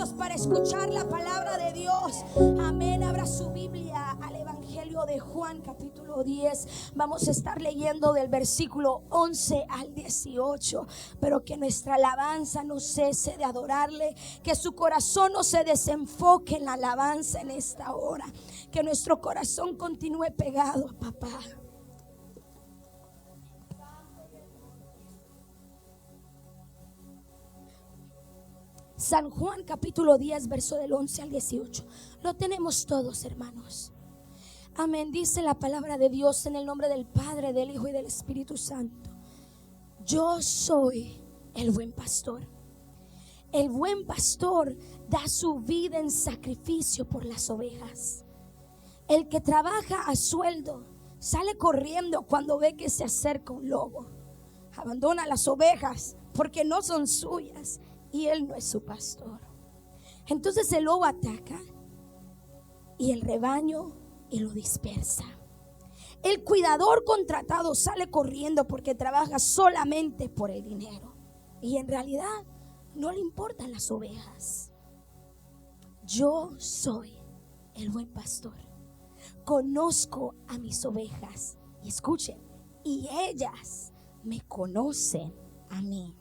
listos para escuchar la palabra de Dios? Amén. Abra su Biblia al Evangelio de Juan, capítulo 10. Vamos a estar leyendo del versículo 11 al 18. Pero que nuestra alabanza no cese de adorarle, que su corazón no se desenfoque en la alabanza en esta hora, que nuestro corazón continúe pegado a papá. San Juan capítulo 10, verso del 11 al 18. Lo tenemos todos, hermanos. Amén. Dice la palabra de Dios en el nombre del Padre, del Hijo y del Espíritu Santo. Yo soy el buen pastor. El buen pastor da su vida en sacrificio por las ovejas. El que trabaja a sueldo sale corriendo cuando ve que se acerca un lobo. Abandona las ovejas porque no son suyas y él no es su pastor. Entonces el lobo ataca y el rebaño y lo dispersa. El cuidador contratado sale corriendo porque trabaja solamente por el dinero y en realidad no le importan las ovejas. Yo soy el buen pastor. Conozco a mis ovejas y escuchen, y ellas me conocen a mí.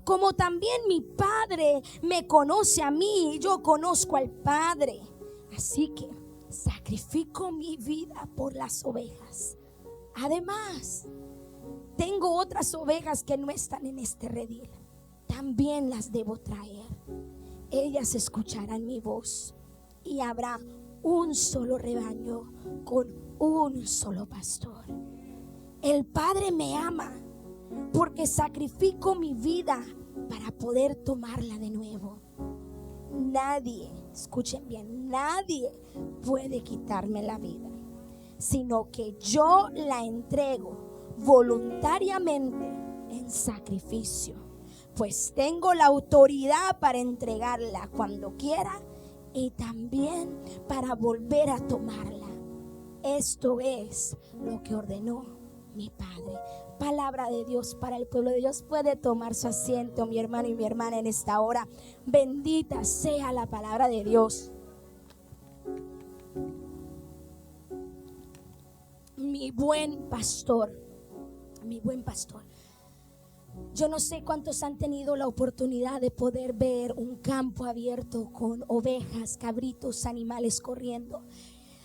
Como también mi Padre me conoce a mí y yo conozco al Padre. Así que sacrifico mi vida por las ovejas. Además, tengo otras ovejas que no están en este redil. También las debo traer. Ellas escucharán mi voz y habrá un solo rebaño con un solo pastor. El Padre me ama porque sacrifico mi vida para poder tomarla de nuevo. Nadie, escuchen bien, nadie puede quitarme la vida, sino que yo la entrego voluntariamente en sacrificio, pues tengo la autoridad para entregarla cuando quiera y también para volver a tomarla. Esto es lo que ordenó mi Padre. Palabra de Dios para el pueblo de Dios. Puede tomar su asiento, mi hermano y mi hermana, en esta hora. Bendita sea la palabra de Dios. Mi buen pastor, mi buen pastor. Yo no sé cuántos han tenido la oportunidad de poder ver un campo abierto con ovejas, cabritos, animales corriendo.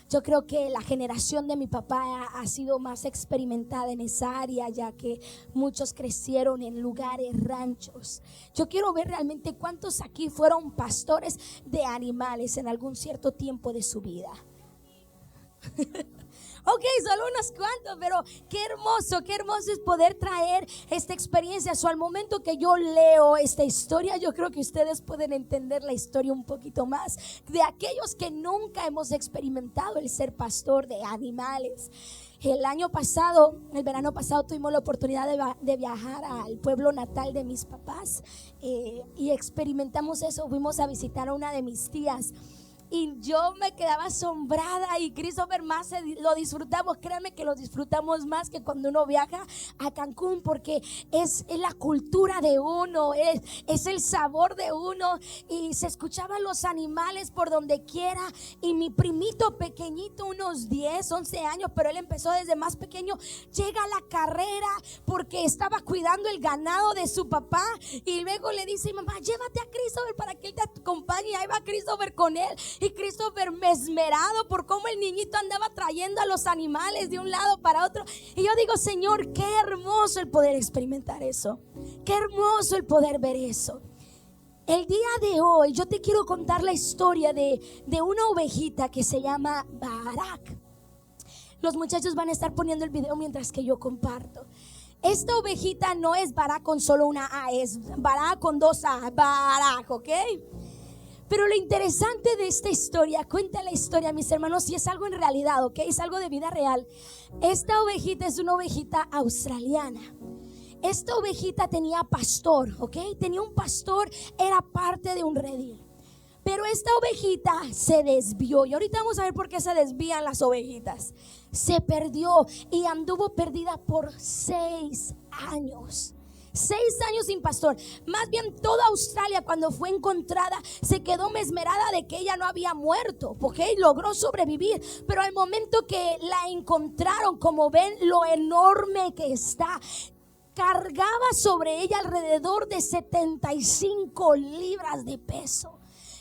Yo creo que la generación de mi papá ha sido más experimentada en esa área, ya que muchos crecieron en lugares, ranchos. Yo quiero ver realmente cuántos aquí fueron pastores de animales en algún cierto tiempo de su vida. Ok, solo unos cuantos, pero qué hermoso es poder traer esta experiencia. Al momento que yo leo esta historia, yo creo que ustedes pueden entender la historia un poquito más de aquellos que nunca hemos experimentado el ser pastor de animales. El verano pasado tuvimos la oportunidad de viajar al pueblo natal de mis papás y experimentamos eso. Fuimos a visitar a una de mis tías. Y yo me quedaba asombrada y Christopher más lo disfrutamos. Créanme que lo disfrutamos más que cuando uno viaja a Cancún, porque es la cultura de uno, es el sabor de uno. Y se escuchaban los animales por donde quiera. Y mi primito pequeñito, unos 10, 11 años, pero él empezó desde más pequeño, llega a la carrera porque estaba cuidando el ganado de su papá. Y luego le dice: mamá, llévate a Christopher para que él te acompañe. Y ahí va Christopher con él. Y Christopher mesmerado por cómo el niñito andaba trayendo a los animales de un lado para otro. Y yo digo: Señor, qué hermoso el poder experimentar eso. Qué hermoso el poder ver eso. El día de hoy yo te quiero contar la historia de una ovejita que se llama Barak. Los muchachos van a estar poniendo el video mientras que yo comparto. Esta ovejita no es Barak con solo una A, es Barak con 2 A, Barak, ¿ok? Pero lo interesante de esta historia, cuenta la historia, mis hermanos, y es algo en realidad, ¿ok? Es algo de vida real. Esta ovejita es una ovejita australiana. Esta ovejita tenía pastor, ¿ok? Tenía un pastor, era parte de un redil. Pero esta ovejita se desvió. Y ahorita vamos a ver por qué se desvían las ovejitas. Se perdió y anduvo perdida por 6 años. 6 años sin pastor. Más bien toda Australia, cuando fue encontrada, se quedó mesmerada de que ella no había muerto, porque logró sobrevivir. Pero al momento que la encontraron, como ven lo enorme que está, cargaba sobre ella alrededor de 75 libras de peso.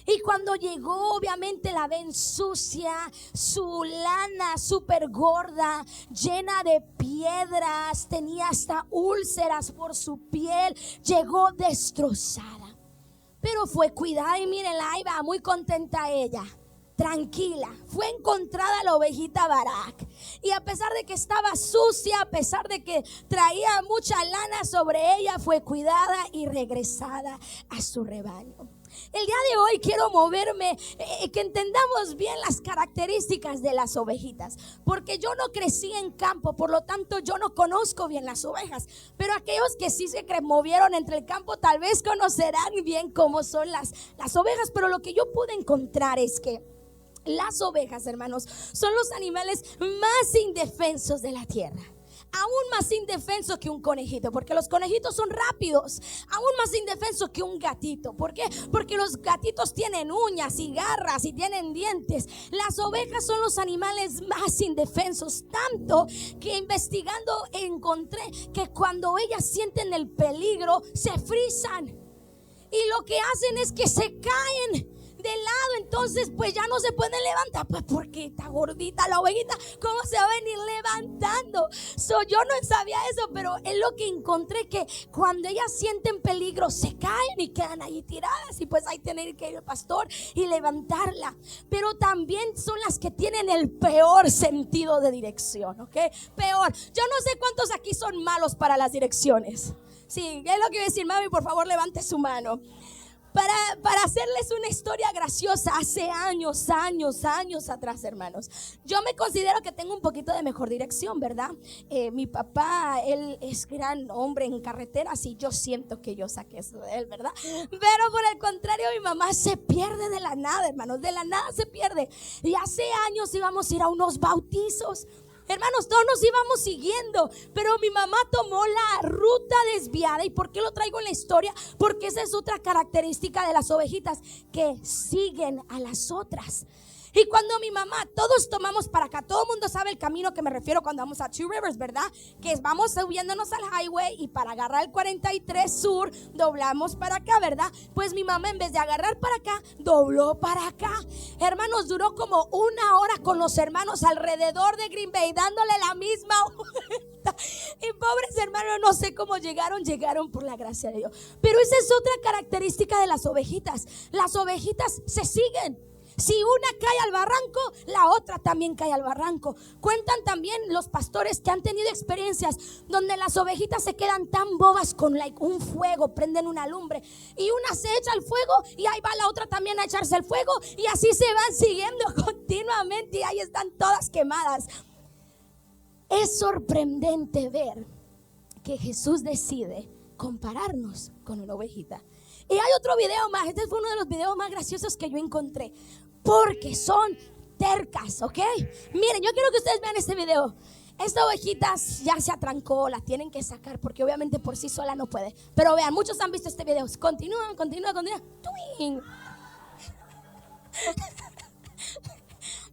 Y cuando llegó, obviamente la ven sucia, su lana súper gorda, llena de piedras, tenía hasta úlceras por su piel, llegó destrozada. Pero fue cuidada y mírenla, ahí va, muy contenta ella, tranquila. Fue encontrada la ovejita Barak. Y a pesar de que estaba sucia, a pesar de que traía mucha lana sobre ella, fue cuidada y regresada a su rebaño. El día de hoy quiero moverme, que entendamos bien las características de las ovejitas, porque yo no crecí en campo, por lo tanto yo no conozco bien las ovejas, pero aquellos que sí se movieron entre el campo tal vez conocerán bien cómo son las ovejas. Pero lo que yo pude encontrar es que las ovejas, hermanos, son los animales más indefensos de la tierra. Aún más indefenso que un conejito, porque los conejitos son rápidos. Aún más indefenso que un gatito. ¿Por qué? Porque los gatitos tienen uñas y garras y tienen dientes. Las ovejas son los animales más indefensos, tanto que investigando encontré que cuando ellas sienten el peligro se frizan, y lo que hacen es que se caen de lado. Entonces pues ya no se pueden levantar, pues porque está gordita la ovejita, ¿cómo se va a venir levantando? Yo no sabía eso, pero es lo que encontré, que cuando ellas sienten peligro se caen y quedan ahí tiradas, y pues ahí tiene que ir el pastor y levantarla. Pero también son las que tienen el peor sentido de dirección, ¿ok? Peor. Yo no sé cuántos aquí son malos para las direcciones. Sí, es lo que iba a decir. Mami, por favor, levante su mano. Para hacerles una historia graciosa, hace años atrás, hermanos, yo me considero que tengo un poquito de mejor dirección, ¿verdad? Mi papá, él es gran hombre en carreteras y yo siento que yo saqué eso de él, ¿verdad? Pero por el contrario, mi mamá se pierde de la nada, hermanos, de la nada se pierde. Y hace años íbamos a ir a unos bautizos. Hermanos, todos nos íbamos siguiendo, pero mi mamá tomó la ruta desviada. ¿Y por qué lo traigo en la historia? Porque esa es otra característica de las ovejitas, que siguen a las otras. Y cuando mi mamá, todos tomamos para acá, todo el mundo sabe el camino que me refiero cuando vamos a Two Rivers, ¿verdad? Que vamos subiéndonos al highway y para agarrar el 43 sur doblamos para acá, ¿verdad? Pues mi mamá, en vez de agarrar para acá, dobló para acá. Hermanos, duró como 1 hora con los hermanos alrededor de Green Bay dándole la misma vuelta. Y pobres hermanos, no sé cómo llegaron por la gracia de Dios. Pero esa es otra característica de las ovejitas. Las ovejitas se siguen. Si una cae al barranco, la otra también cae al barranco. Cuentan también los pastores que han tenido experiencias donde las ovejitas se quedan tan bobas con un fuego, prenden una lumbre y una se echa al fuego y ahí va la otra también a echarse el fuego, y así se van siguiendo continuamente y ahí están todas quemadas. Es sorprendente ver que Jesús decide compararnos con una ovejita. Y hay otro video más. Este fue uno de los videos más graciosos que yo encontré, porque son tercas, ¿ok? Miren, yo quiero que ustedes vean este video. Esta ovejita ya se atrancó, la tienen que sacar porque obviamente por sí sola no puede. Pero vean, muchos han visto este video. Continúa. ¡Tuing!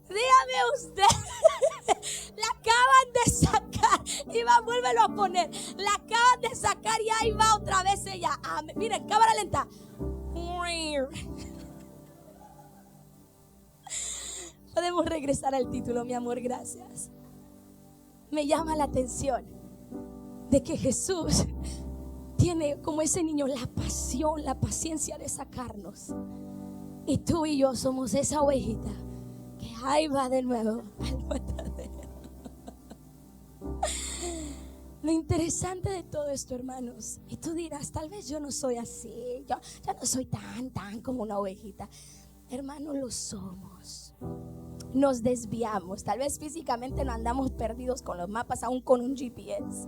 Dígame usted, la acaban de sacar y va, vuélvelo a poner. La acaban de sacar y ahí va otra vez ella. Miren, cámara lenta. Podemos regresar al título, mi amor, gracias. Me llama la atención de que Jesús tiene como ese niño la pasión, la paciencia de sacarnos. Y tú y yo somos esa ovejita que ahí va de nuevo al matadero. Lo interesante de todo esto, hermanos, y tú dirás, tal vez yo no soy así, yo no soy tan como una ovejita. Hermanos, lo somos. Nos desviamos, tal vez físicamente no andamos perdidos con los mapas, aún con un GPS,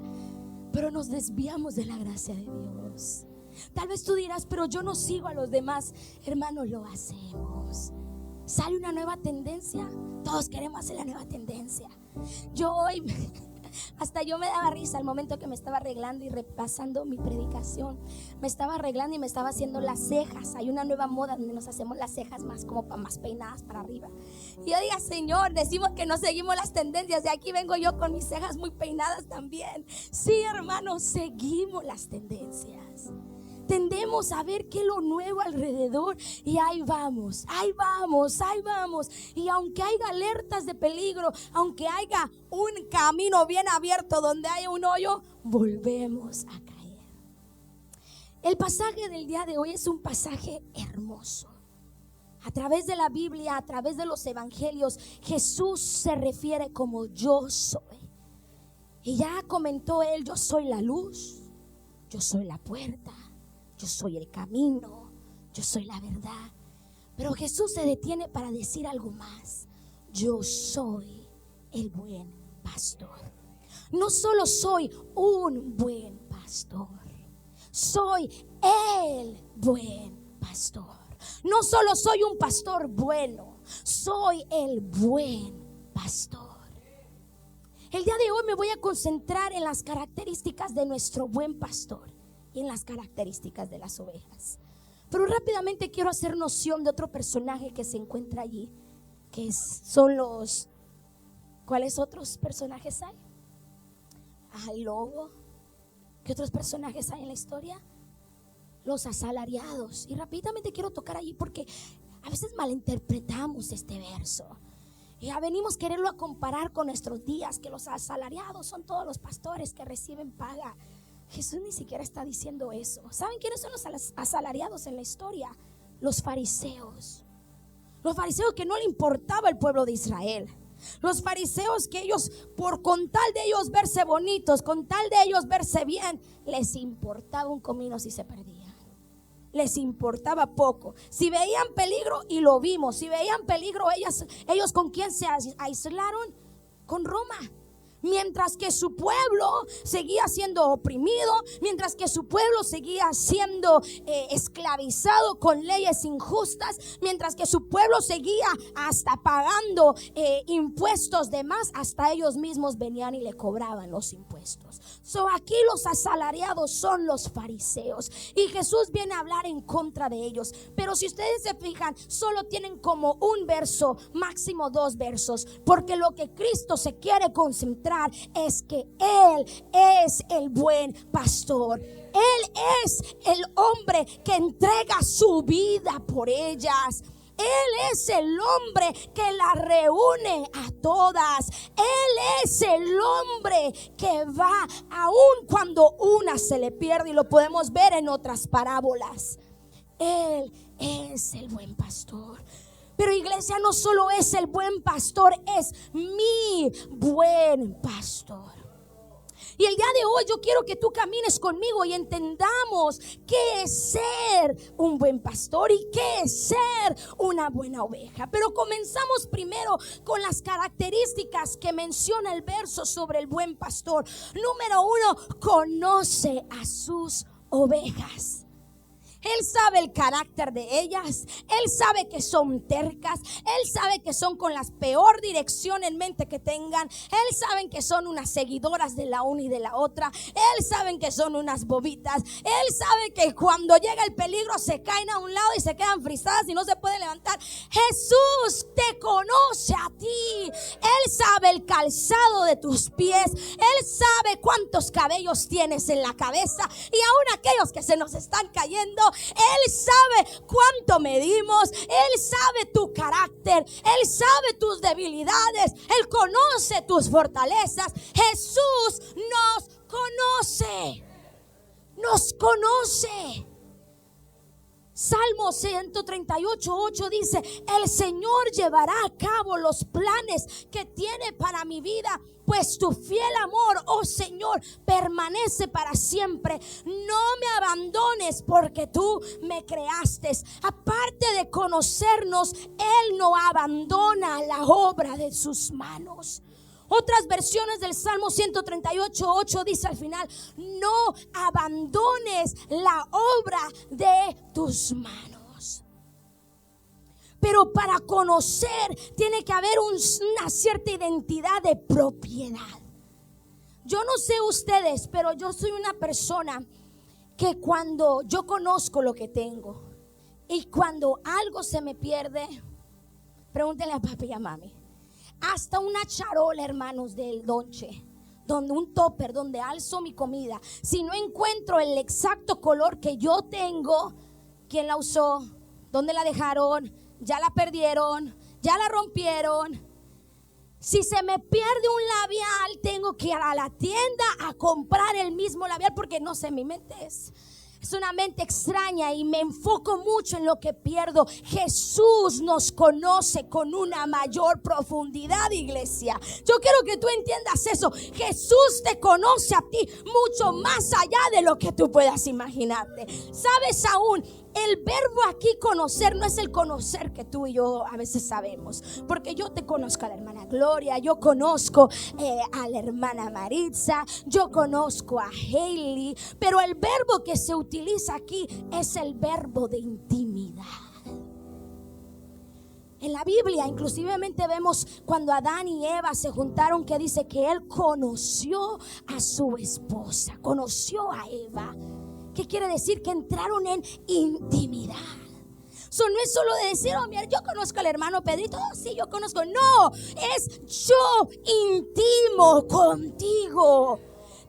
pero nos desviamos de la gracia de Dios. Tal vez tú dirás, pero yo no sigo a los demás. Hermanos, lo hacemos. Sale una nueva tendencia, todos queremos hacer la nueva tendencia. Yo hoy Hasta yo me daba risa al momento que me estaba arreglando y repasando mi predicación. Me estaba arreglando y me estaba haciendo las cejas. Hay una nueva moda donde nos hacemos las cejas más como más peinadas para arriba. Y yo diga, Señor, decimos que no seguimos las tendencias. Y aquí vengo yo con mis cejas muy peinadas también. Sí, hermanos, seguimos las tendencias. Tendemos a ver que lo nuevo alrededor y ahí vamos, ahí vamos, ahí vamos. Y aunque haya alertas de peligro, aunque haya un camino bien abierto donde haya un hoyo, volvemos a caer. El pasaje del día de hoy es un pasaje hermoso. A través de la Biblia, a través de los evangelios, Jesús se refiere como yo soy. Y ya comentó él, yo soy la luz, yo soy la puerta, yo soy el camino, yo soy la verdad. Pero Jesús se detiene para decir algo más. Yo soy el buen pastor. No solo soy un buen pastor, soy el buen pastor. No solo soy un pastor bueno, soy el buen pastor. El día de hoy me voy a concentrar en las características de nuestro buen pastor y en las características de las ovejas. Pero rápidamente quiero hacer noción de otro personaje que se encuentra allí, son los... ¿Cuáles otros personajes hay? El lobo. ¿Qué otros personajes hay en la historia? Los asalariados. Y rápidamente quiero tocar allí porque a veces malinterpretamos este verso. Y venimos a quererlo a comparar con nuestros días, que los asalariados son todos los pastores que reciben paga. Jesús ni siquiera está diciendo eso. ¿Saben quiénes son los asalariados en la historia? Los fariseos. Los fariseos que no le importaba el pueblo de Israel. Los fariseos que ellos, con tal de ellos verse bonitos, con tal de ellos verse bien, les importaba un comino si se perdían. Les importaba poco. Si veían peligro, y lo vimos, si veían peligro, ellos ¿con quién se aislaron? Con Roma. Mientras que su pueblo seguía siendo oprimido, mientras que su pueblo seguía siendo esclavizado con leyes injustas, mientras que su pueblo seguía hasta pagando impuestos de más, hasta ellos mismos venían y le cobraban los impuestos. Aquí los asalariados son los fariseos y Jesús viene a hablar en contra de ellos. Pero si ustedes se fijan, solo tienen como un verso, máximo 2 versos, porque lo que Cristo se quiere concentrar es que Él es el buen pastor. Él es el hombre que entrega su vida por ellas. Él es el hombre que la reúne a todas. Él es el hombre que va aun cuando una se le pierde, y lo podemos ver en otras parábolas. Él es el buen pastor. Pero iglesia, no solo es el buen pastor, es mi buen pastor. Y el día de hoy yo quiero que tú camines conmigo y entendamos qué es ser un buen pastor y qué es ser una buena oveja. Pero comenzamos primero con las características que menciona el verso sobre el buen pastor. Número 1, conoce a sus ovejas. Él sabe el carácter de ellas. Él sabe que son tercas. Él sabe que son con la peor dirección en mente que tengan. Él sabe que son unas seguidoras de la una y de la otra. Él sabe que son unas bobitas. Él sabe que cuando llega el peligro se caen a un lado y se quedan frisadas y no se pueden levantar. Jesús te conoce a ti. Él sabe el calzado de tus pies. Él sabe cuántos cabellos tienes en la cabeza, y aún aquellos que se nos están cayendo. Él sabe cuánto medimos. Él sabe tu carácter. Él sabe tus debilidades. Él conoce tus fortalezas. Jesús nos conoce. Nos conoce. Salmo 138:8 dice: el Señor llevará a cabo los planes que tiene para mi vida, pues tu fiel amor, oh Señor, permanece para siempre. No me abandones, porque tú me creaste. Aparte de conocernos, Él no abandona la obra de sus manos. Otras versiones del Salmo 138:8 dice al final: no abandones la obra de tus manos. Pero para conocer tiene que haber una cierta identidad de propiedad. Yo no sé ustedes, pero yo soy una persona que cuando yo conozco lo que tengo y cuando algo se me pierde, pregúntenle a papi y a mami. Hasta una charola, hermanos, del lonche, donde un topper, donde alzo mi comida, si no encuentro el exacto color que yo tengo, ¿quién la usó? ¿Dónde la dejaron? ¿Ya la perdieron? ¿Ya la rompieron? Si se me pierde un labial, tengo que ir a la tienda a comprar el mismo labial, porque no sé, mi mente es una mente extraña y me enfoco mucho en lo que pierdo. Jesús nos conoce con una mayor profundidad, iglesia. Yo quiero que tú entiendas eso. Jesús te conoce a ti mucho más allá de lo que tú puedas imaginarte. ¿Sabes aún? El verbo aquí conocer no es el conocer que tú y yo a veces sabemos, porque yo te conozco a la hermana Gloria, yo conozco a la hermana Maritza, yo conozco a Hailey, pero el verbo que se utiliza aquí es el verbo de intimidad. En la Biblia inclusivemente vemos cuando Adán y Eva se juntaron, que dice que él conoció a su esposa, conoció a Eva. ¿Qué quiere decir? Que entraron en intimidad. Eso no es solo de decir, oh, mira, yo conozco al hermano Pedrito. Oh, sí, yo conozco. No, es yo intimo contigo.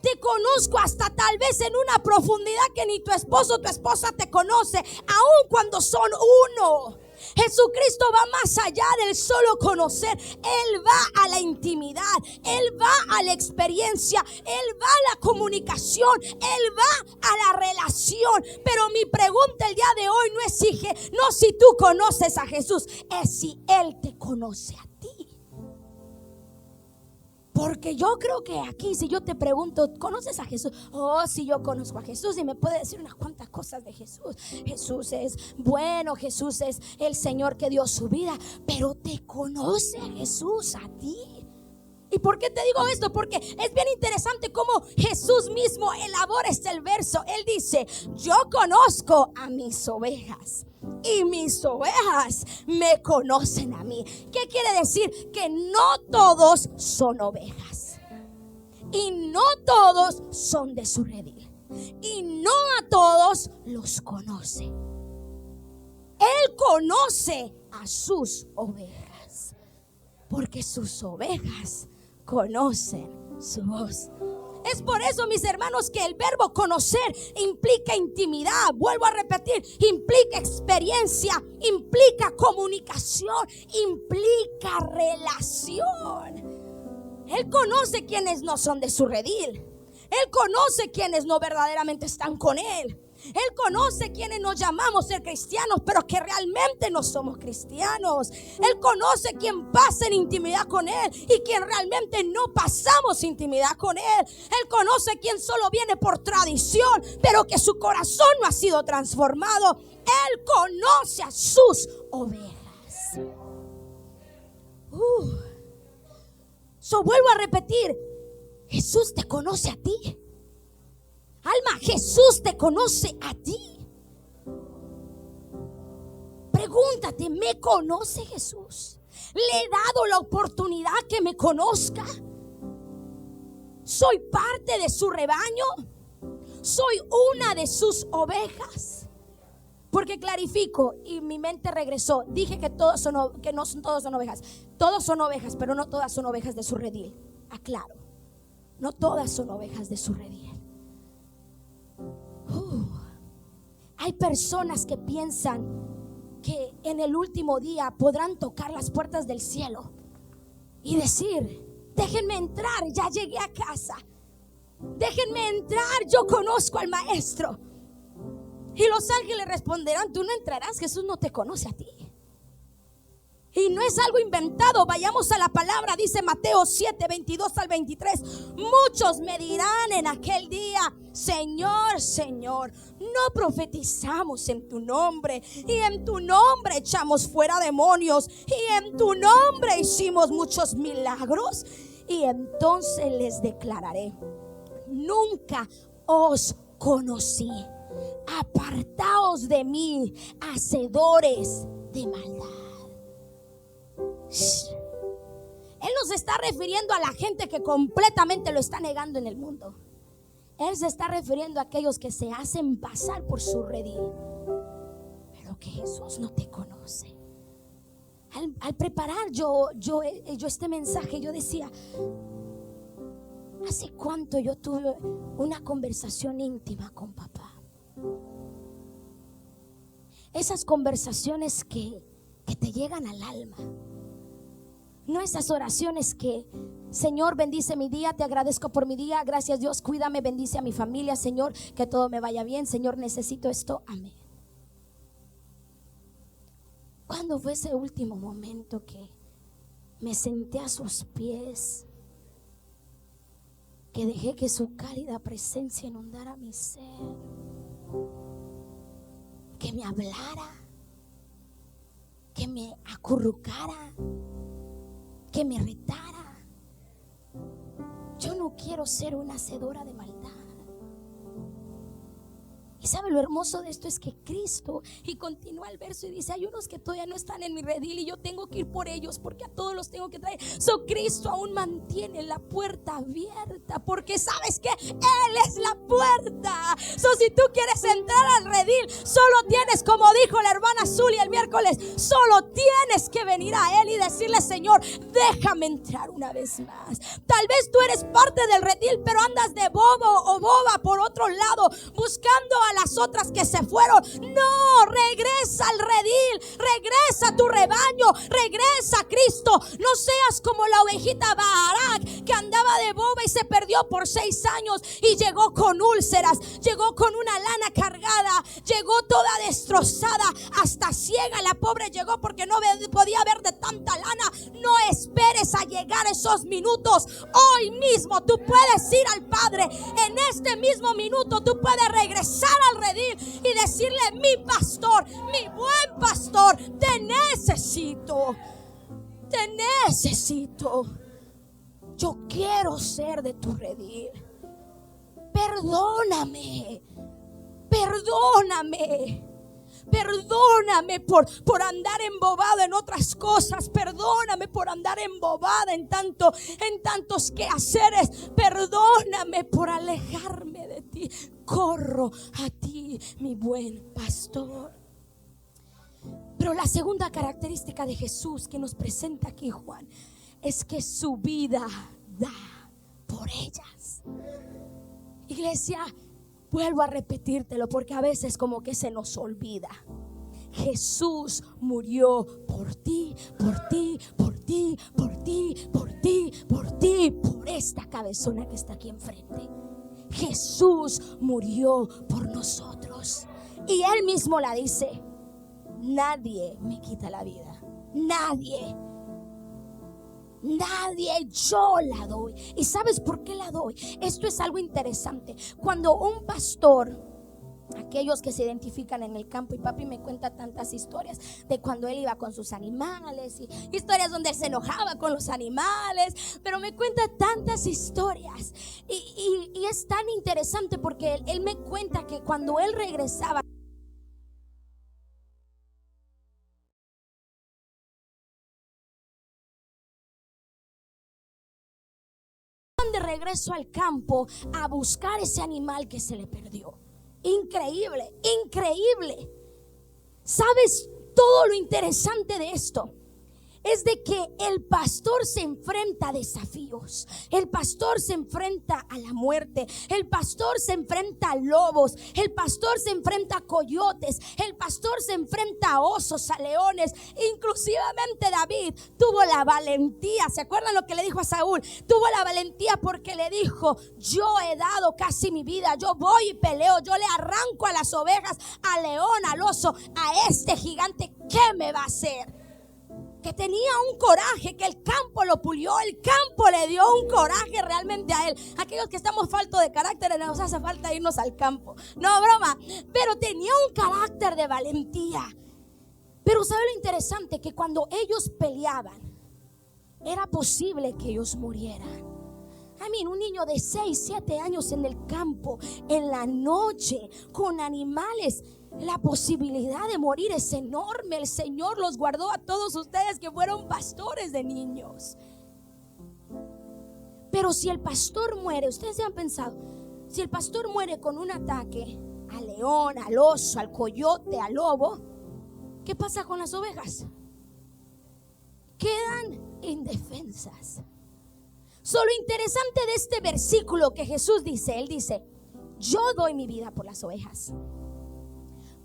Te conozco hasta tal vez en una profundidad que ni tu esposo o tu esposa te conoce, aun cuando son uno. Jesucristo va más allá del solo conocer. Él va a la intimidad, Él va a la experiencia, Él va a la comunicación, Él va a la relación. Pero mi pregunta el día de hoy no es si tú conoces a Jesús, es si Él te conoce a ti. Porque yo creo que aquí, si yo te pregunto, ¿conoces a Jesús? Oh, sí, yo conozco a Jesús y me puede decir unas cuantas cosas de Jesús. Jesús es bueno, Jesús es el Señor que dio su vida. Pero ¿te conoce a Jesús a ti? ¿Y por qué te digo esto? Porque es bien interesante cómo Jesús mismo elabora este verso. Él dice, yo conozco a mis ovejas y mis ovejas me conocen a mí. ¿Qué quiere decir? Que no todos son ovejas y no todos son de su redil y no a todos los conoce. Él conoce a sus ovejas porque sus ovejas conocen su voz. Es por eso, mis hermanos, que el verbo conocer implica intimidad. Vuelvo a repetir, implica experiencia, implica comunicación, implica relación. Él conoce quienes no son de su redil. Él conoce quienes no verdaderamente están con Él. Él conoce quienes nos llamamos ser cristianos, pero que realmente no somos cristianos. Él conoce quien pasa en intimidad con Él y quien realmente no pasamos intimidad con Él. Él conoce quien solo viene por tradición, pero que su corazón no ha sido transformado. Él conoce a sus ovejas. Vuelvo a repetir, Jesús te conoce a ti. Alma, Jesús te conoce a ti. Pregúntate, ¿me conoce Jesús? ¿Le he dado la oportunidad que me conozca? ¿Soy parte de su rebaño? ¿Soy una de sus ovejas? Porque clarifico y mi mente regresó. Dije que no todos son ovejas. Todos son ovejas, pero no todas son ovejas de su redil. Aclaro, no todas son ovejas de su redil. Hay personas que piensan que en el último día podrán tocar las puertas del cielo y decir, déjenme entrar, ya llegué a casa, déjenme entrar, yo conozco al maestro. Y los ángeles responderán, tú no entrarás, Jesús no te conoce a ti. Y no es algo inventado. Vayamos a la palabra. Dice Mateo 7, 22 al 23. Muchos me dirán en aquel día, Señor, Señor, no profetizamos en tu nombre, y en tu nombre echamos fuera demonios, y en tu nombre hicimos muchos milagros. Y entonces les declararé, nunca os conocí. Apartaos de mí, hacedores de maldad. Él no se está refiriendo a la gente que completamente lo está negando en el mundo. Él se está refiriendo a aquellos que se hacen pasar por su redil, pero que Jesús no te conoce. Al preparar yo este mensaje, yo decía: ¿hace cuánto yo tuve una conversación íntima con papá? Esas conversaciones que te llegan al alma. No esas oraciones que: Señor, bendice mi día, te agradezco por mi día, gracias Dios, cuídame, bendice a mi familia, Señor, que todo me vaya bien, Señor, necesito esto, amén. ¿Cuándo fue ese último momento que me senté a sus pies, que dejé que su cálida presencia inundara mi ser, que me hablara, que me acurrucara, que me retara? Yo no quiero ser una hacedora de maldad. Y sabe, lo hermoso de esto es que Cristo, y continúa el verso y dice: hay unos que todavía no están en mi redil y yo tengo que ir por ellos, porque a todos los tengo que traer. Cristo aún mantiene la puerta abierta, porque sabes que Él es la puerta. Si tú quieres entrar al redil, solo tienes, como dijo la hermana Zuli el miércoles, solo tienes que venir a Él y decirle: Señor, déjame entrar una vez más. Tal vez tú eres parte del redil, pero andas de bobo o boba por otro lado, buscando a las otras que se fueron. No, regresa al redil, regresa a tu rebaño, regresa a Cristo. No seas como la ovejita Barak, que andaba de boba y se perdió por 6 años y llegó con úlceras, llegó con una lana cargada, llegó toda destrozada, hasta ciega. La pobre llegó porque no podía ver de tanta lana. No esperes a llegar esos minutos. Hoy mismo tú puedes ir al Padre. En este mismo minuto tú puedes regresar al redil y decirle: mi pastor, mi buen pastor, te necesito, te necesito. Yo quiero ser de tu redil. Perdóname, perdóname. Perdóname por andar embobado en otras cosas. Perdóname por andar embobada en tantos quehaceres. Perdóname por alejarme de ti. Corro a ti, mi buen pastor. Pero la segunda característica de Jesús que nos presenta aquí Juan es que su vida da por ellas. Iglesia, vuelvo a repetírtelo porque a veces como que se nos olvida. Jesús murió por ti, por ti, por ti, por ti, por ti, por ti, por esta cabezona que está aquí enfrente. Jesús murió por nosotros. Y Él mismo la dice: nadie me quita la vida. Nadie. Nadie, yo la doy. ¿Y sabes por qué la doy? Esto es algo interesante. Cuando un pastor, aquellos que se identifican en el campo, y papi me cuenta tantas historias de cuando él iba con sus animales, y historias donde él se enojaba con los animales, pero me cuenta tantas historias y es tan interesante porque él me cuenta que cuando él regresaba de regreso al campo a buscar ese animal que se le perdió. Increíble, increíble. ¿Sabes todo lo interesante de esto? Es de que el pastor se enfrenta a desafíos. El pastor se enfrenta a la muerte. El pastor se enfrenta a lobos. El pastor se enfrenta a coyotes. El pastor se enfrenta a osos, a leones. Inclusivamente David tuvo la valentía. ¿Se acuerdan lo que le dijo a Saúl? Tuvo la valentía porque le dijo: yo he dado casi mi vida. Yo voy y peleo. Yo le arranco a las ovejas, al león, al oso, a este gigante. ¿Qué me va a hacer? Que tenía un coraje, que el campo lo pulió, el campo le dio un coraje realmente a él. Aquellos que estamos faltos de carácter, nos hace falta irnos al campo. No, broma, pero tenía un carácter de valentía. Pero ¿sabe lo interesante? Que cuando ellos peleaban, era posible que ellos murieran. Un niño de 6, 7 años en el campo, en la noche, con animales. La posibilidad de morir es enorme. El Señor los guardó a todos ustedes que fueron pastores de niños. Pero si el pastor muere, ustedes se han pensado, si el pastor muere con un ataque al león, al oso, al coyote, al lobo, ¿qué pasa con las ovejas? Quedan indefensas. Lo interesante de este versículo que Jesús dice, Él dice: yo doy mi vida por las ovejas,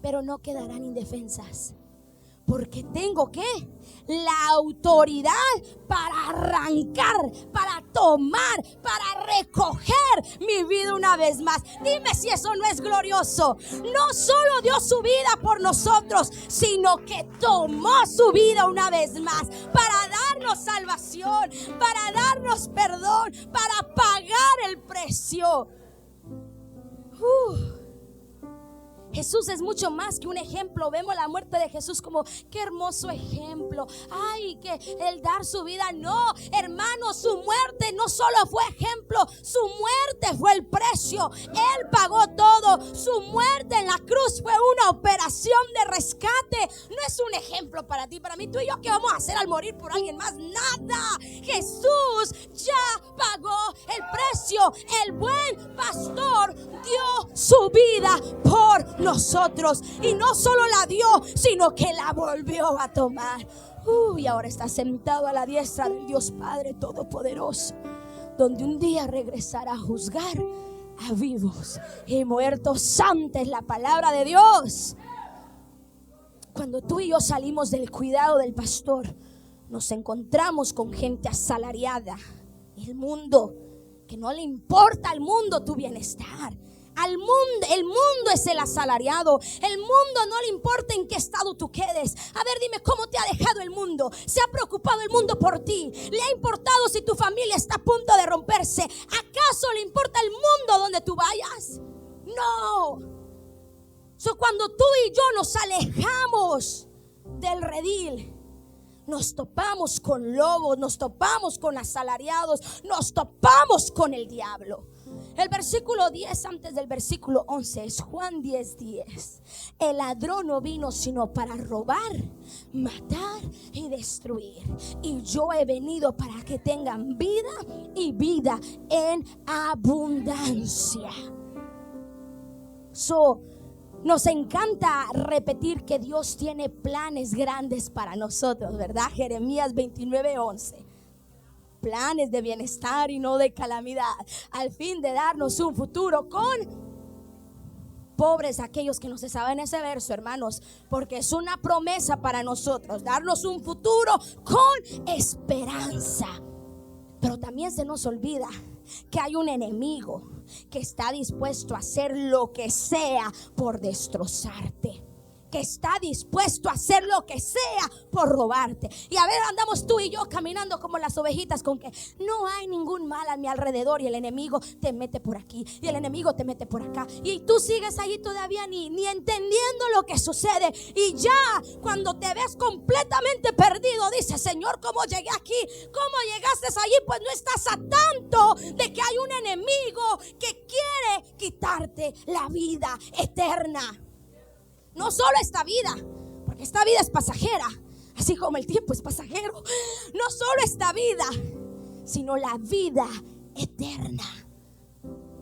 pero no quedarán indefensas, porque tengo ¿qué? La autoridad para arrancar, para tomar, para recoger mi vida una vez más. Dime si eso no es glorioso. No solo dio su vida por nosotros, sino que tomó su vida una vez más para darnos salvación, para darnos perdón, para pagar el precio. Jesús es mucho más que un ejemplo. Vemos la muerte de Jesús como qué hermoso ejemplo. Ay, que el dar su vida. No, hermano, su muerte no solo fue ejemplo, su muerte fue el precio. Él pagó todo. Su muerte en la cruz fue una operación de rescate. No es un ejemplo para ti, para mí. Tú y yo, ¿qué vamos a hacer al morir por alguien más? Nada. Jesús ya pagó el precio. El buen pastor dio su vida por nosotros, y no solo la dio, sino que la volvió a tomar. Y ahora está sentado a la diestra del Dios Padre Todopoderoso, donde un día regresará a juzgar a vivos y muertos. Santa es la palabra de Dios. Cuando tú y yo salimos del cuidado del pastor, nos encontramos con gente asalariada. El mundo, que no le importa al mundo tu bienestar. Al mundo, el mundo es el asalariado. El mundo no le importa en qué estado tú quedes. A ver, dime, ¿cómo te ha dejado el mundo? ¿Se ha preocupado el mundo por ti? ¿Le ha importado si tu familia está a punto de romperse? ¿Acaso le importa el mundo donde tú vayas? No. Cuando tú y yo nos alejamos del redil, nos topamos con lobos, nos topamos con asalariados, nos topamos con el diablo. El versículo 10 antes del versículo 11 es Juan 10:10. El ladrón no vino sino para robar, matar y destruir. Y yo he venido para que tengan vida y vida en abundancia. Nos encanta repetir que Dios tiene planes grandes para nosotros, ¿verdad? Jeremías 29:11. Planes de bienestar y no de calamidad, al fin de darnos un futuro con pobres aquellos que no se saben ese verso, hermanos, porque es una promesa para nosotros, darnos un futuro con esperanza. Pero también se nos olvida que hay un enemigo que está dispuesto a hacer lo que sea por destrozarte, que está dispuesto a hacer lo que sea por robarte. Y a ver, andamos tú y yo caminando como las ovejitas con que no hay ningún mal a mi alrededor, y el enemigo te mete por aquí y el enemigo te mete por acá, y tú sigues ahí todavía ni entendiendo lo que sucede. Y ya cuando te ves completamente perdido, dices: Señor, ¿cómo llegué aquí? ¿Cómo llegaste allí? Pues no estás a tanto de que hay un enemigo que quiere quitarte la vida eterna. No solo esta vida, porque esta vida es pasajera, así como el tiempo es pasajero. No solo esta vida, sino la vida eterna.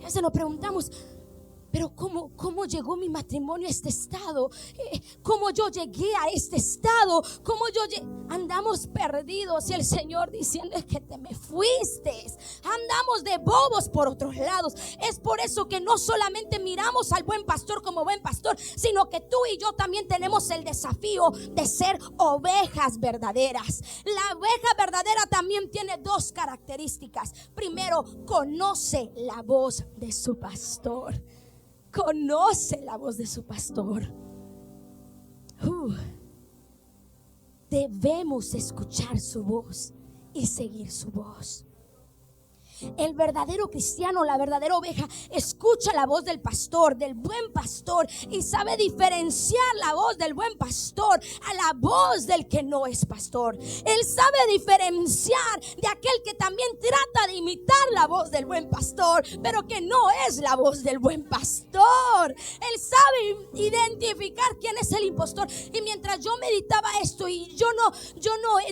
A veces nos preguntamos: pero ¿cómo llegó mi matrimonio a este estado? ¿Cómo yo llegué a este estado? Andamos perdidos, y el Señor diciendo: es que te me fuiste. Andamos de bobos por otros lados. Es por eso que no solamente miramos al buen pastor como buen pastor, sino que tú y yo también tenemos el desafío de ser ovejas verdaderas. La oveja verdadera también tiene dos características. Primero, conoce la voz de su pastor. Conoce la voz de su pastor. Debemos escuchar su voz y seguir su voz. El verdadero cristiano, la verdadera oveja, escucha la voz del pastor, del buen pastor, y sabe diferenciar la voz del buen pastor a la voz del que no es pastor. Él sabe diferenciar de aquel que también trata de imitar la voz del buen pastor, pero que no es la voz del buen pastor. Él sabe identificar quién es el impostor. Y mientras yo meditaba esto, y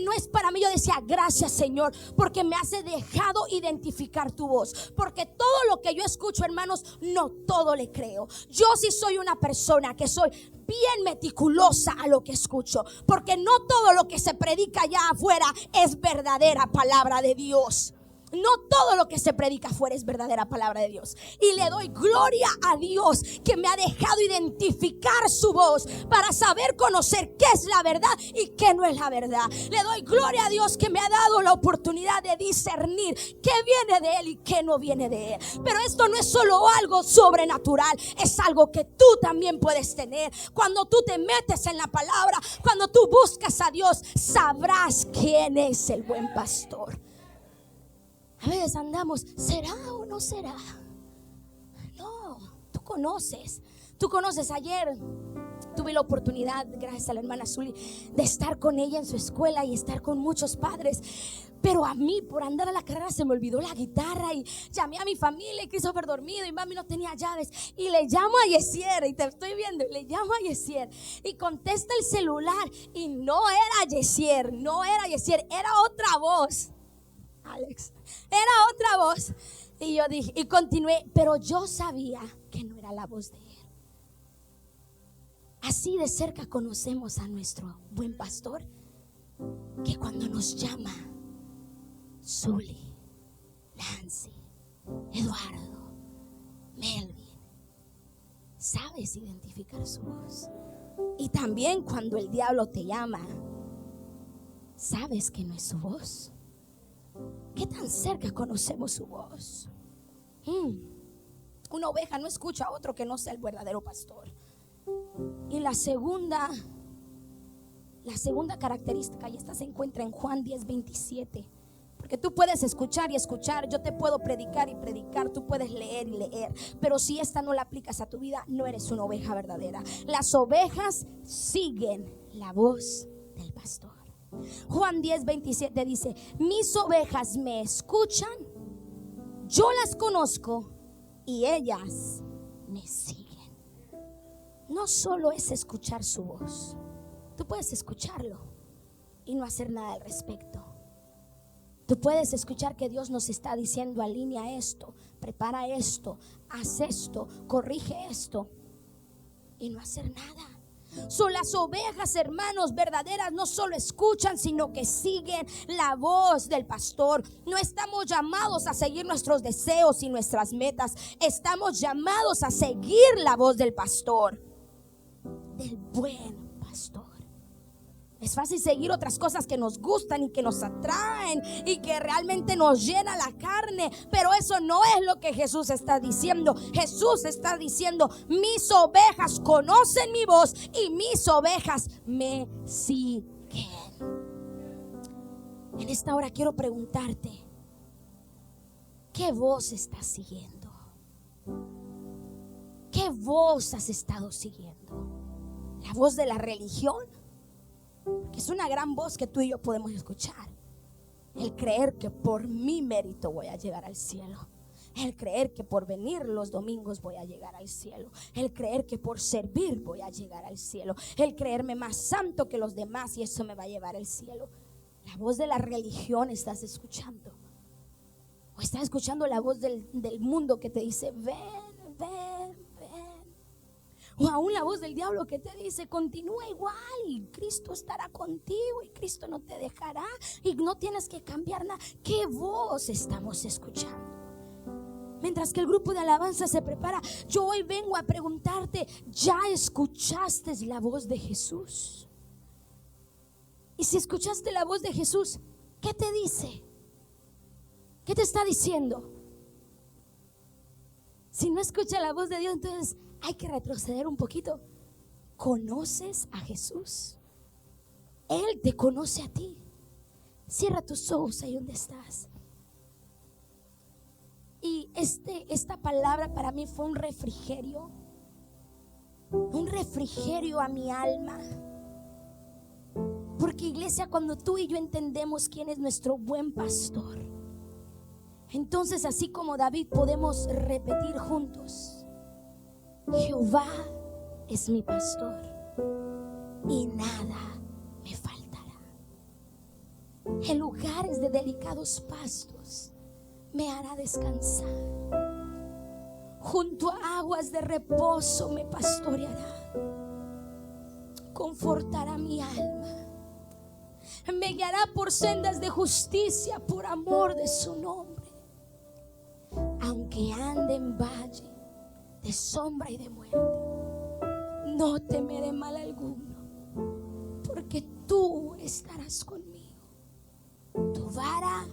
no es para mí, yo decía: gracias, Señor, porque me has dejado identificar identificar tu voz, porque todo lo que yo escucho, hermanos, no todo le creo. Yo sí soy una persona que soy bien meticulosa a lo que escucho, porque no todo lo que se predica allá afuera es verdadera palabra de Dios. No todo lo que se predica afuera es verdadera palabra de Dios. Y le doy gloria a Dios que me ha dejado identificar su voz para saber conocer qué es la verdad y qué no es la verdad. Le doy gloria a Dios que me ha dado la oportunidad de discernir qué viene de Él y qué no viene de Él. Pero esto no es solo algo sobrenatural, es algo que tú también puedes tener. Cuando tú te metes en la palabra, cuando tú buscas a Dios, sabrás quién es el buen pastor. A veces andamos, ¿será o no será? No, tú conoces. Ayer tuve la oportunidad, gracias a la hermana Zuli, de estar con ella en su escuela y estar con muchos padres. Pero a mí, por andar a la carrera, se me olvidó la guitarra y llamé a mi familia y Christopher dormido y mami no tenía llaves. Y le llamo a Yesier, y te estoy viendo, le llamo a Yesier y contesta el celular y no era Yesier, era otra voz. Alex, era otra voz. Y yo dije, y continué, pero yo sabía que no era la voz de él. Así de cerca conocemos a nuestro buen pastor, que cuando nos llama Zuli, Nancy, Eduardo, Melvin, sabes identificar su voz. Y también cuando el diablo te llama, sabes que no es su voz. ¿Qué tan cerca conocemos su voz? Una oveja no escucha a otro que no sea el verdadero pastor. Y la segunda característica, y esta se encuentra en Juan 10:27. Porque tú puedes escuchar y escuchar, yo te puedo predicar y predicar, tú puedes leer y leer, pero si esta no la aplicas a tu vida, no eres una oveja verdadera. Las ovejas siguen la voz del pastor. Juan 10:27 dice: mis ovejas me escuchan, yo las conozco y ellas me siguen. No solo es escuchar su voz, tú puedes escucharlo y no hacer nada al respecto. Tú puedes escuchar que Dios nos está diciendo: alinea esto, prepara esto, haz esto, corrige esto, y no hacer nada. Son las ovejas, hermanos, verdaderas no solo escuchan, sino que siguen la voz del pastor. No estamos llamados a seguir nuestros deseos y nuestras metas. Estamos llamados a seguir la voz del pastor, del buen pastor. Es fácil seguir otras cosas que nos gustan y que nos atraen y que realmente nos llena la carne, pero eso no es lo que Jesús está diciendo. Jesús está diciendo: mis ovejas conocen mi voz y mis ovejas me siguen. En esta hora quiero preguntarte: ¿qué voz estás siguiendo? ¿Qué voz has estado siguiendo? ¿La voz de la religión? Que es una gran voz que tú y yo podemos escuchar. El creer que por mi mérito voy a llegar al cielo. El creer que por venir los domingos voy a llegar al cielo. El creer que por servir voy a llegar al cielo. El creerme más santo que los demás y eso me va a llevar al cielo. La voz de la religión estás escuchando. O estás escuchando la voz del mundo que te dice: ven, ven, ven. O aún la voz del diablo que te dice: continúa igual y Cristo estará contigo y Cristo no te dejará y no tienes que cambiar nada. ¿Qué voz estamos escuchando? Mientras que el grupo de alabanza se prepara, yo hoy vengo a preguntarte: ¿ya escuchaste la voz de Jesús? Y si escuchaste la voz de Jesús, ¿qué te dice? ¿Qué te está diciendo? Si no escucha la voz de Dios, entonces hay que retroceder un poquito. ¿Conoces a Jesús? Él te conoce a ti. Cierra tus ojos ahí donde estás. Y esta palabra para mí fue un refrigerio a mi alma. Porque, iglesia, cuando tú y yo entendemos quién es nuestro buen pastor, entonces, así como David, podemos repetir juntos: Jehová es mi pastor y nada me faltará. En lugares de delicados pastos me hará descansar. Junto a aguas de reposo me pastoreará. Confortará mi alma. Me guiará por sendas de justicia por amor de su nombre. Aunque ande en valle de sombra y de muerte, no temeré mal alguno, porque tú estarás conmigo. Tu vara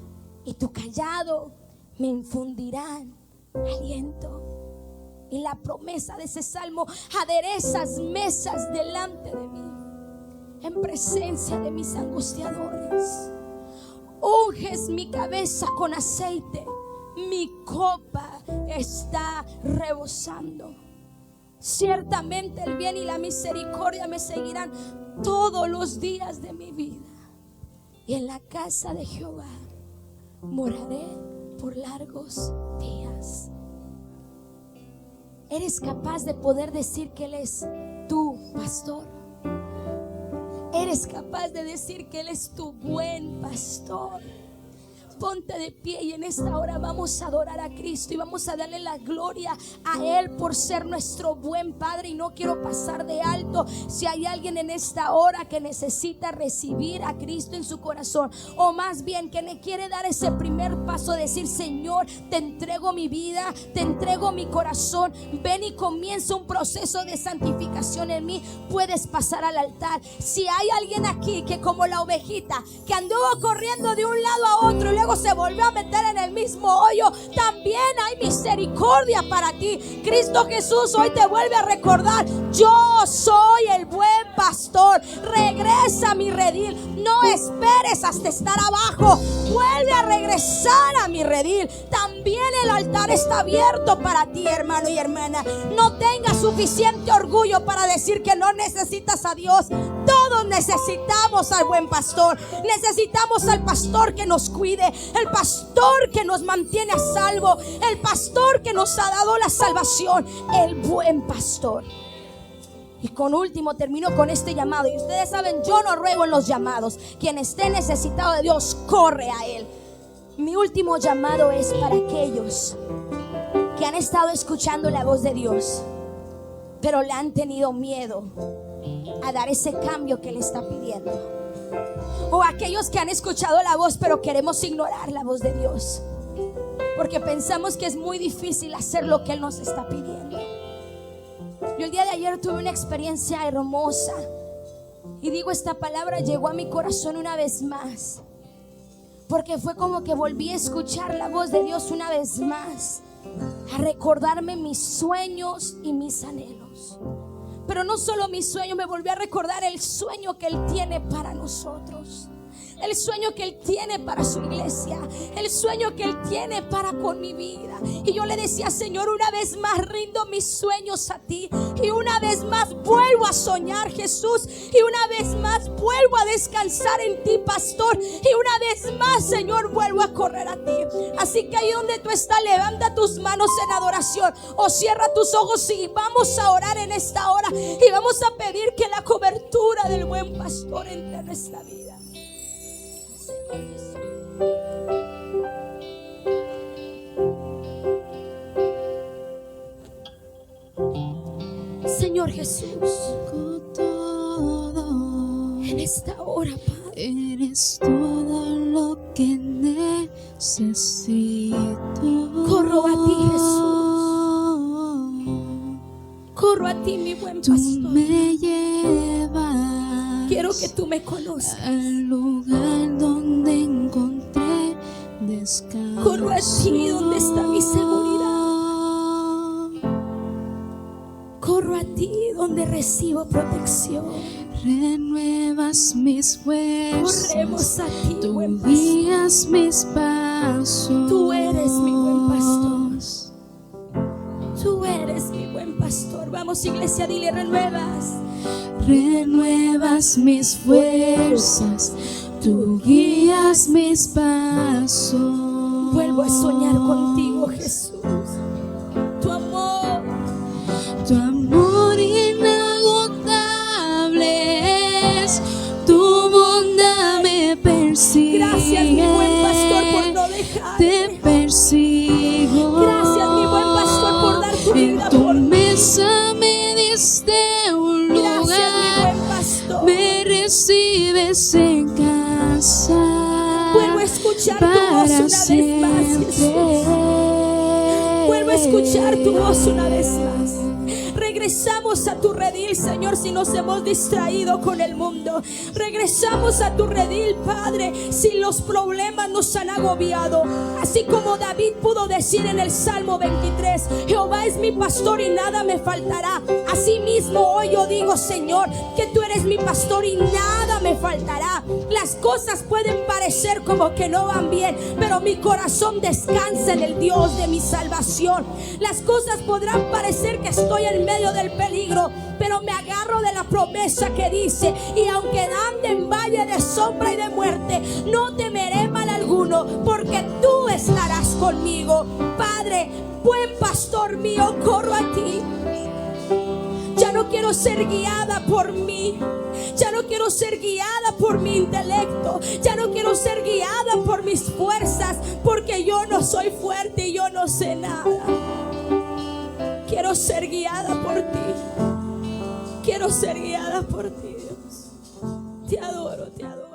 y tu cayado me infundirán aliento. Y la promesa de ese salmo: aderezas mesas delante de mí, en presencia de mis angustiadores. Unges mi cabeza con aceite, mi copa está rebosando. Ciertamente el bien y la misericordia me seguirán todos los días de mi vida, y en la casa de Jehová moraré por largos días. ¿Eres capaz de poder decir que Él es tu pastor? ¿Eres capaz de decir que Él es tu buen pastor? Ponte de pie y en esta hora vamos a adorar a Cristo y vamos a darle la gloria a Él por ser nuestro buen Padre. Y no quiero pasar de alto si hay alguien en esta hora que necesita recibir a Cristo en su corazón, o más bien que le quiere dar ese primer paso, decir: Señor, te entrego mi vida, te entrego mi corazón, ven y comienza un proceso de santificación en mí. Puedes pasar al altar. Si hay alguien aquí que, como la ovejita que anduvo corriendo de un lado a otro y luego se volvió a meter en el mismo hoyo, también hay misericordia para ti. Cristo Jesús hoy te vuelve a recordar: yo soy el buen pastor. Regresa a mi redil. No esperes hasta estar abajo. Vuelve a regresar a mi redil. También el altar está abierto para ti, hermano y hermana. No tengas suficiente orgullo para decir que no necesitas a Dios. Todos necesitamos al buen pastor. Necesitamos al pastor que nos cuide, el pastor que nos mantiene a salvo, el pastor que nos ha dado la salvación, el buen pastor. Y con último termino con este llamado. Y ustedes saben, yo no ruego en los llamados. Quien esté necesitado de Dios, corre a Él. Mi último llamado es para aquellos que han estado escuchando la voz de Dios, pero le han tenido miedo a dar ese cambio que le está pidiendo. O aquellos que han escuchado la voz, pero queremos ignorar la voz de Dios porque pensamos que es muy difícil hacer lo que Él nos está pidiendo. Yo el día de ayer tuve una experiencia hermosa, y digo, esta palabra llegó a mi corazón una vez más, porque fue como que volví a escuchar la voz de Dios una vez más, a recordarme mis sueños y mis anhelos. Pero no solo mis sueños, me volvió a recordar el sueño que Él tiene para nosotros, el sueño que Él tiene para su iglesia, el sueño que Él tiene para con mi vida. Y yo le decía: Señor, una vez más rindo mis sueños a ti, y una vez más vuelvo a soñar, Jesús, y una vez más vuelvo a descansar en ti, pastor, y una vez más, Señor, vuelvo a correr a ti. Así que ahí donde tú estás, levanta tus manos en adoración o cierra tus ojos y vamos a orar en esta hora, y vamos a pedir que la cobertura del buen pastor entre en nuestra vida. Señor Jesús, en esta hora, Padre, eres todo lo que necesito. Corro a ti, Jesús. Corro a ti, mi buen Tú pastor. me llevas. Quiero que tú me conozcas. Al lugar donde encontré descanso. Corro a ti donde está mi seguridad. Corro a ti donde recibo protección. Renuevas mis fuerzas. Corremos a ti, Tú buen pastor. guías mis pasos. Tú eres mi buen pastor. Tú eres mi buen pastor. Vamos, iglesia, dile: renuevas. Renuevas mis fuerzas, tú guías mis pasos. Vuelvo a soñar contigo, Jesús. Tu amor inagotable es, tu bondad me persigue. Gracias, mi buen pastor, por no dejarme. Te persigue. escuchar tu voz una vez más, Jesús. Vuelvo a escuchar tu voz una vez más. Regresamos a tu redil, Señor, si nos hemos distraído con el mundo. Regresamos a tu redil, Padre, si los problemas nos han agobiado. Así como David pudo decir en el Salmo 23, Jehová es mi pastor y nada me faltará. Así mismo hoy yo digo, Señor, que tú eres mi pastor y nada me faltará. Las cosas pueden parecer como que no van bien, pero mi corazón descansa en el Dios de mi salvación. Las cosas podrán parecer que estoy en medio del peligro, pero me agarro de la promesa que dice: y aunque ande en valle de sombra y de muerte, no temeré mal alguno, porque tú estarás conmigo. Padre, buen pastor mío, corro a ti. Ya no quiero ser guiada por mí. Ya no quiero ser guiada por mi intelecto. Ya no quiero ser guiada por mis fuerzas, porque yo no soy fuerte y yo no sé nada. Quiero ser guiada por ti. Quiero ser guiada por ti, Dios. Te adoro, te adoro.